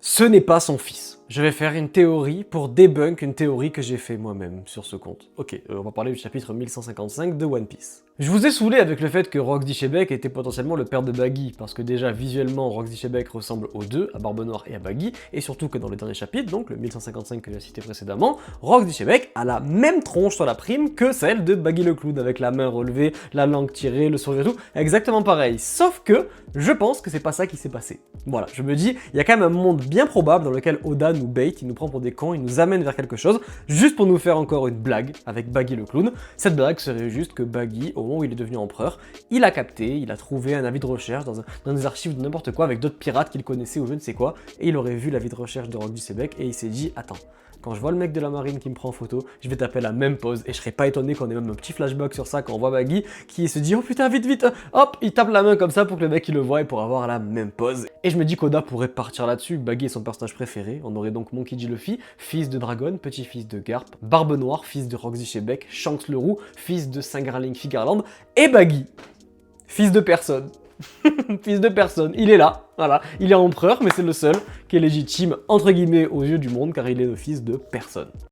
Ce n'est pas son fils. Je vais faire une théorie pour debunk une théorie que j'ai fait moi-même sur ce compte. Ok, on va parler du chapitre 1155 de One Piece. Je vous ai saoulé avec le fait que Rox D'Ishebek était potentiellement le père de Baggy, parce que déjà visuellement Rox D'Ishebek ressemble aux deux, à Barbe Noire et à Baggy, et surtout que dans le dernier chapitre, donc le 1155 que j'ai cité précédemment, Rox D'Ishebek a la même tronche sur la prime que celle de Baggy le Clown, avec la main relevée, la langue tirée, le sourire et tout, exactement pareil. Sauf que je pense que c'est pas ça qui s'est passé. Voilà, je me dis, il y a quand même un monde bien probable dans lequel Oda nous bait, il nous prend pour des cons, il nous amène vers quelque chose, juste pour nous faire encore une blague avec Baggy le Clown. Cette blague serait juste que Baggy, au moment où il est devenu empereur, il a capté, il a trouvé un avis de recherche dans des archives de n'importe quoi avec d'autres pirates qu'il connaissait ou je ne sais quoi, et il aurait vu l'avis de recherche de Rox D'Ishebek et il s'est dit, attends, quand je vois le mec de la marine qui me prend en photo, je vais taper la même pose et je serais pas étonné qu'on ait même un petit flashback sur ça quand on voit Baggy qui se dit oh putain vite vite, hop, il tape la main comme ça pour que le mec il le voie et pour avoir la même pose. Et je me dis qu'Oda pourrait partir là-dessus, Baggy est son personnage préféré, on aurait donc Monkey D. Luffy, fils de Dragon, petit-fils de Garp, Barbe Noire, fils de Rox D'Ishebek, Shanks le Roux, fils de Fingerling Garland, et Baggy, fils de personne. Fils de personne, il est là, voilà, il est empereur, mais c'est le seul qui est légitime, entre guillemets, aux yeux du monde, car il est le fils de personne.